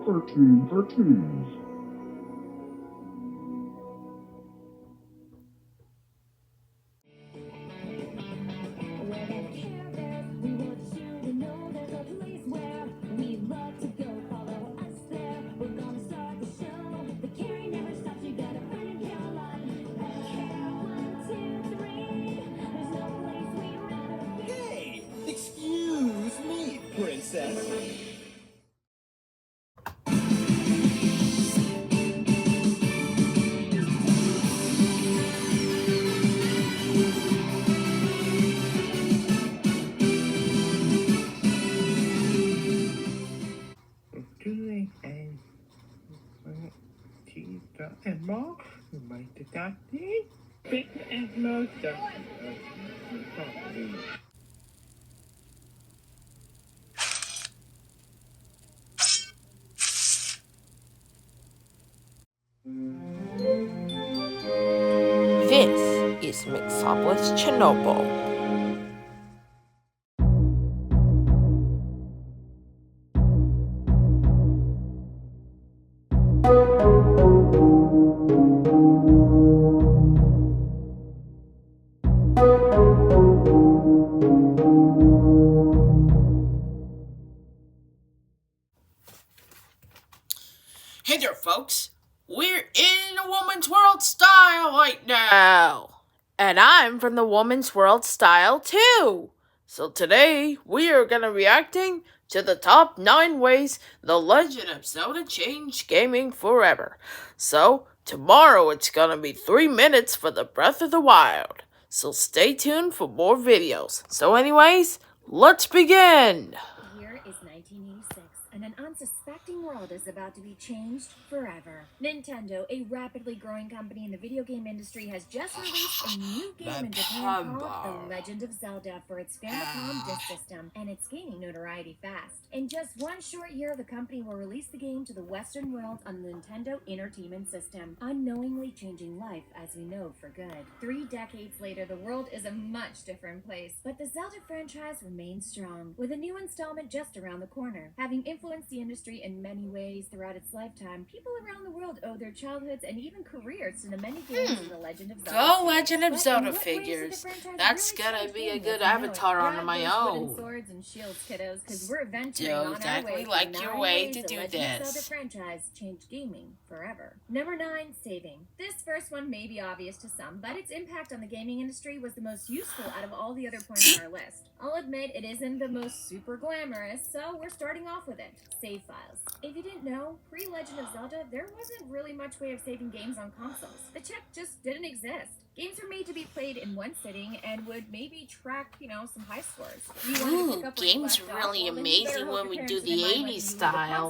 Cartoons. Hey, excuse me, princess. This is Mix Up with Chernobyl. Hey there, folks. We're in the Woman's World style right now. And I'm from the Woman's World style too. So today we are gonna reacting to the top 9 ways The Legend of Zelda changed gaming forever. So tomorrow it's gonna be 3 minutes for the Breath of the Wild. So stay tuned for more videos. So anyways, let's begin. The year is 1986, and an unsuspecting world is about to be changed forever. Nintendo, a rapidly growing company in the video game industry, has just released a new game in Japan called The Legend of Zelda for its Famicom Disk System, and it's gaining notoriety fast. In just one short year, the company will release the game to the Western world on the Nintendo Entertainment System, unknowingly changing life as we know for good. 3 decades later, the world is a much different place, but the Zelda franchise remains strong, with a new installment just around the corner. Having influenced the industry in many ways throughout its lifetime, people around the world owe their childhoods and even careers to the many games of the Legend of Zelda. Go Legend of Zelda figures. That's gonna be a good avatar on my own. Swords and shields, kiddos, because we're venturing Do on our exactly way like to your 9 way ways to the do Legend of Zelda this. franchise changed gaming forever. Number 9, saving. This first one may be obvious to some, but its impact on the gaming industry was the most useful out of all the other points on our list. I'll admit it isn't the most super glamorous, so we're starting off with it. Save files. If you didn't know, pre-Legend of Zelda, there wasn't really much way of saving games on consoles. The tech just didn't exist. Games were made to be played in one sitting and would maybe track, some high scores. Ooh, games really amazing when we do the 80s style.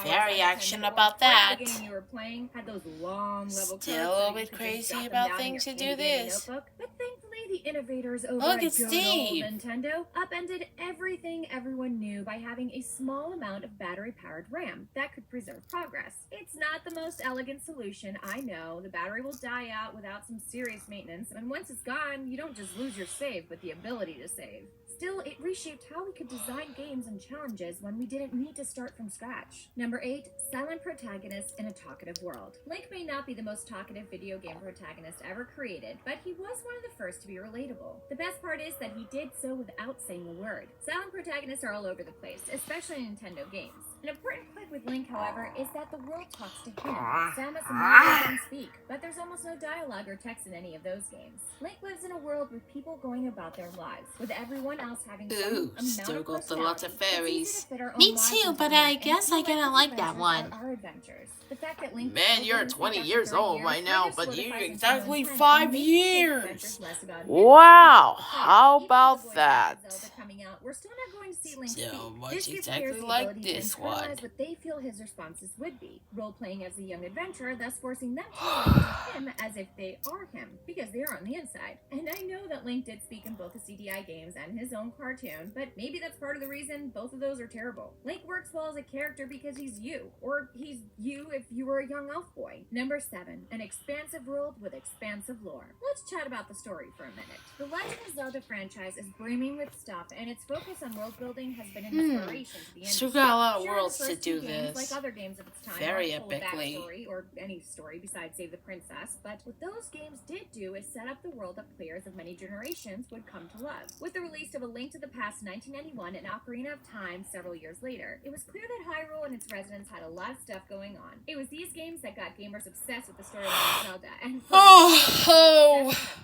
Very action about that. You were playing had those long level codes, Still a little bit crazy about things to do this. But thankfully, the innovators over Look at at good Steve. old Nintendo upended everything everyone knew by having a small amount of battery-powered RAM that could preserve progress. It's not the most elegant solution, I know. The battery will die out without some serious maintenance, and once it's gone, you don't just lose your save, but the ability to save. Still, it reshaped how we could design games and challenges when we didn't need to start from scratch. Number 8, silent protagonist in a talkative world. Link may not be the most talkative video game protagonist ever created, but he was one of the first to be relatable. The best part is that he did so without saying a word. Silent protagonists are all over the place, especially in Nintendo games. An important point with Link, however, is that the world talks to him. Samus and Mario don't speak, but there's almost no dialogue or text in any of those games. Link lives in a world with people going about their lives, with everyone else having some amount still of got lots of personality. fairies. It's easy to fit our own Me lives too, into but them, I and guess feel I kinda these like that adventures one. are our adventures. The fact that Link Man, you're opens 20 after years 30 old right now, further but you're solidifies exactly Nintendo's 5 intent and makes the years. adventures less about him. Wow, Hey, how even with the about voice acted that? Zelda coming out, we're still not going to see Link Still speak. much This gives exactly players the like ability to this one. internalize what they feel his responses would be, role-playing as a young adventurer, thus forcing them to relate to him as if they are him, because they are on the inside. And I know that Link did speak in both the CDI games and his own cartoon, but maybe that's part of the reason both of those are terrible. Link works well as a character because he's you, or he's you if you were a young elf boy. Number 7, an expansive world with expansive lore. Let's chat about the story for a minute. The Legend of Zelda franchise is brimming with stuff, and its focus on world building has been an inspiration to the industry. Still got a lot of Sure, worlds to first do two games, this. like other games of its time, Very aren't full of epically. backstory or any story besides Save the Princess, but what those games did do is set up the world that players of many generations would come to love. With the release of A Link to the Past in 1991 and Ocarina of Time several years later, it was clear that Hyrule and its residents had a lot of stuff going on. It was these games that got gamers obsessed with the storyline of Zelda, and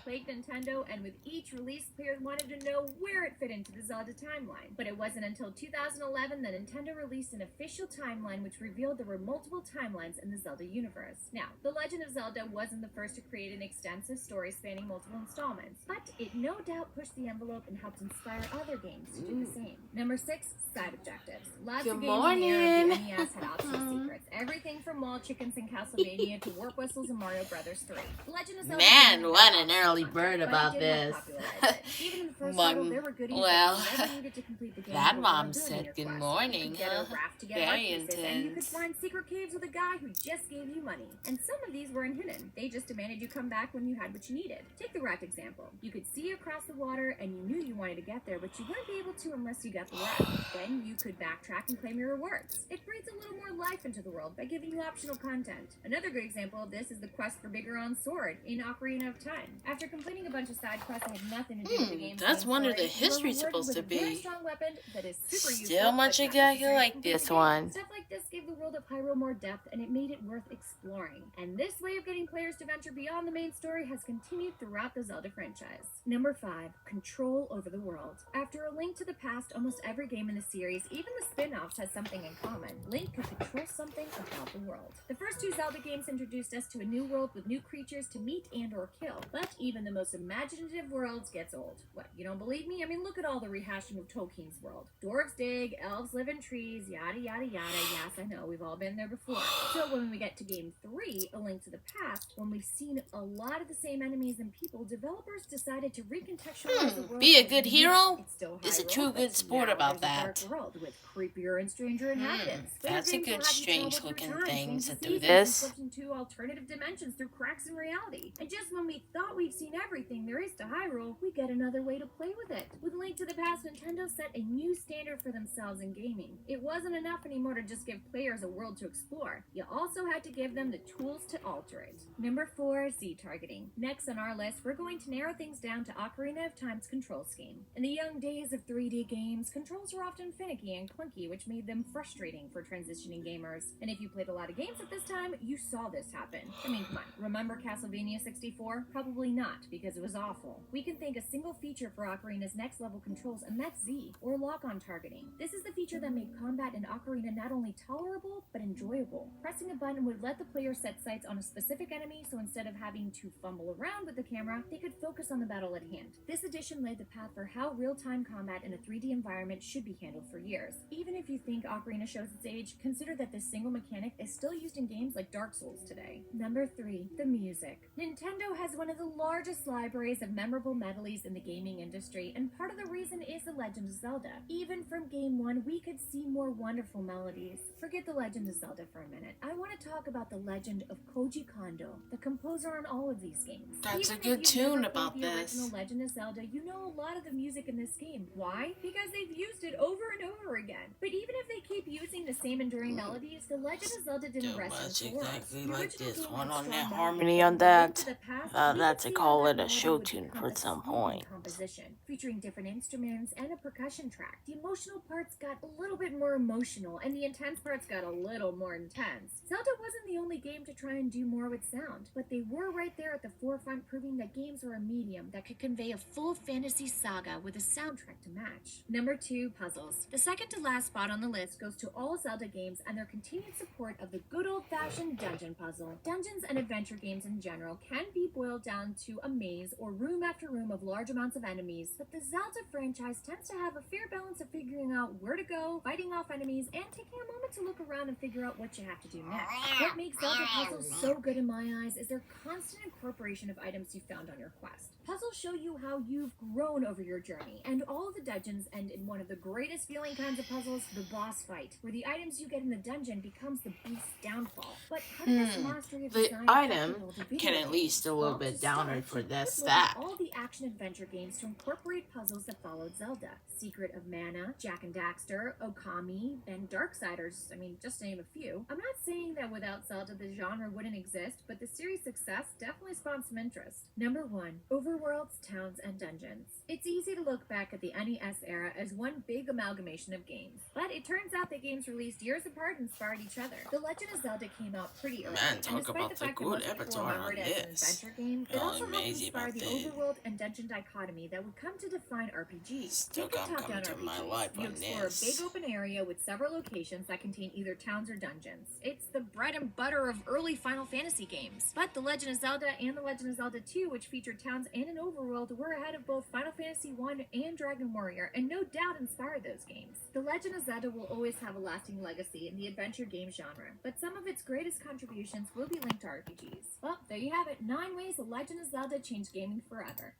plagued Nintendo, and with each release, players wanted to know where it fit into the Zelda timeline. But it wasn't until 2011 that Nintendo released an official timeline which revealed there were multiple timelines in the Zelda universe. Now, The Legend of Zelda wasn't the first to create an extensive story spanning multiple installments, but it no doubt pushed the envelope and helped inspire other games to do the same. Number 6, side objectives. Lots Good of games in the era of the morning. NES had optional secrets. Everything from wall chickens in Castlevania to warp whistles in Mario Brothers 3. The Legend of Zelda Man, didn't what have an early optional bird content, about but it did this. help popularize it. Even in the first title, there were goodies Well, that you never needed to complete the game. that or mom doing said your good quest. morning, You could get a huh? raft to get Very art pieces, and you could intense. find secret caves with a guy who just gave you money. And some of these weren't hidden. They just demanded you come back when you had what you needed. Take the raft example. You could see across the water and you knew you wanted to get there, but you wouldn't be able to unless you got the raft. Then you could backtrack and claim your rewards. It breathes a little more life into the world by giving you optional content. Another good example of this is the quest for Bigoron's sword in Ocarina of Time. After completing a bunch of side quests that had nothing to do with the game's That's main one of story, the you were history rewarded supposed with to a very be. strong weapon that is super Still useful, much but not exactly necessary to like complete this the game. one. Stuff like this gave the world of Hyrule more depth, and it made it worth exploring. And this way of getting players to venture beyond the main story has continued throughout the Zelda franchise. Number 5, control over the world. After A Link to the Past, almost every game in the series, even the spin-offs, has something in common. Link could control something about the world. The first two Zelda games introduced us to a new world with new creatures to meet and or kill. But even the most imaginative worlds gets old. What, you don't believe me? I mean, look at all the rehashing of Tolkien's world. Dwarves dig, elves live in trees, yada yada yada. Yes, I know, we've all been there before. So when we get to game 3, A Link to the Past, when we've seen a lot of the same enemies and people, developers decided to recontextualize the world. Be a as good new. hero It's still is a Hyrule, true but good sport now about there's a that. dark world with creepier and stranger inhabitants. That's a Better games good will have you strange travel through looking time, thing change to the do seasons, this. and slip into alternative dimensions through cracks in reality. And just when we thought we've seen everything there is to Hyrule, we get another way to play with it. With Link to the Past, Nintendo set a new standard for themselves in gaming. It wasn't enough anymore to just give players a world to explore. You also had to give them the tools to alter it. Number 4, Z-targeting. Next on our list, we're going to narrow things down to Ocarina of Time's control scheme. In the young days of 3D games, controls were often finicky and clunky, which made them frustrating for transitioning gamers. And if you played a lot of games at this time, you saw this happen. I mean, come on, remember Castlevania 64? Probably not, because it was awful. We can thank a single feature for Ocarina's next level controls, and that's Z, or lock-on targeting. This is the feature that made combat in Ocarina not only tolerable, but enjoyable. Pressing a button would let the player set sights on a specific enemy, so instead of having to fumble around with the camera, they could focus on the battle at hand. This addition laid the path for how real-time combat in a 3D environment should be handled for years. Even if you think Ocarina shows its age, consider that this single mechanic is still used in games like Dark Souls today. Number 3, the music. Nintendo has one of the largest libraries of memorable melodies in the gaming industry, and part of the reason is The Legend of Zelda. Even from game 1, we could see more wonderful melodies. Forget The Legend of Zelda for a minute. I want to talk about the legend of Koji Kondo, the composer on all of these games. That's a Even if good you've tune never played about the this. original Legend of Zelda, you know a lot of the music in this game. Why? Because they've used it over and over again. But even if they keep using the same enduring melodies, The Legend of Zelda didn't Too rest much on its laurels. exactly The like original this game one had on strong that melodies, harmony but on in that. Link to the Past, we That's could a see call how it that a melody show would tune become for a some sweeping point. composition, featuring different instruments and a percussion track. The emotional parts got a little bit more emotional, and the intense parts got a little more intense. Zelda wasn't the only game to try and do more with sound, but they were right there at the forefront, proving that games are a medium that could convey a full fantasy saga with a soundtrack to match. Number 2, puzzles. The second to last spot on the list goes to all Zelda games and their continued support of the good old-fashioned dungeon puzzle. Dungeons and adventure games in general can be boiled down to a maze or room after room of large amounts of enemies, but the Zelda franchise tends to have a fair balance of figuring out where to go, fighting off enemies, and taking a moment to look around and figure out what you have to do next. What makes Zelda puzzles so good in my eyes is their constant incorporation of items you found on your quest. Puzzles show you how you've grown over your journey, and all of the dungeons end in one of the greatest feeling kinds of puzzles, the boss fight, where the items you get in the dungeon becomes the beast's downfall. But how did this mastery of The design item applicable to video can at games? least a little Well, bit to downer start, for take a this quick look at that. all the action-adventure games to incorporate puzzles that followed Zelda. Secret of Mana, Jak and Daxter, Okami, and Darksiders, just to name a few. I'm not saying that without Zelda the genre wouldn't exist, but the series' success definitely spawned some interest. Number 1. Overworlds, Towns, and Dungeons. It's easy to look back at the NES era as one big amalgamation of games, but it turns out that games released years apart inspired each other. The Legend of Zelda came out pretty early, Man, and talk despite about the the fact that good most people repertoire remember on it as an this. adventure game, it Oh, also helped amazing inspire the about that. overworld and dungeon dichotomy that would come to define RPGs. Still Think of got top-down coming to my RPGs. life You on explore this. a big open area with several locations that contain either towns or dungeons. It's the bread and butter of early Final Fantasy games. But The Legend of Zelda and The Legend of Zelda 2, which featured towns and an overworld, were ahead of both Final Fantasy 1 and Dragon Warrior, and no doubt inspired those games. The Legend of Zelda will always have a lasting legacy in the adventure game genre, but some of its greatest contributions will be linked to RPGs. Well, there you have it. 9 ways The Legend of Zelda changed gaming forever.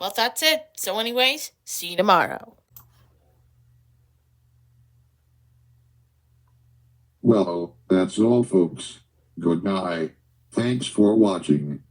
Well, that's it. So anyways, see you tomorrow. Well, that's all, folks. Good night. Thanks for watching.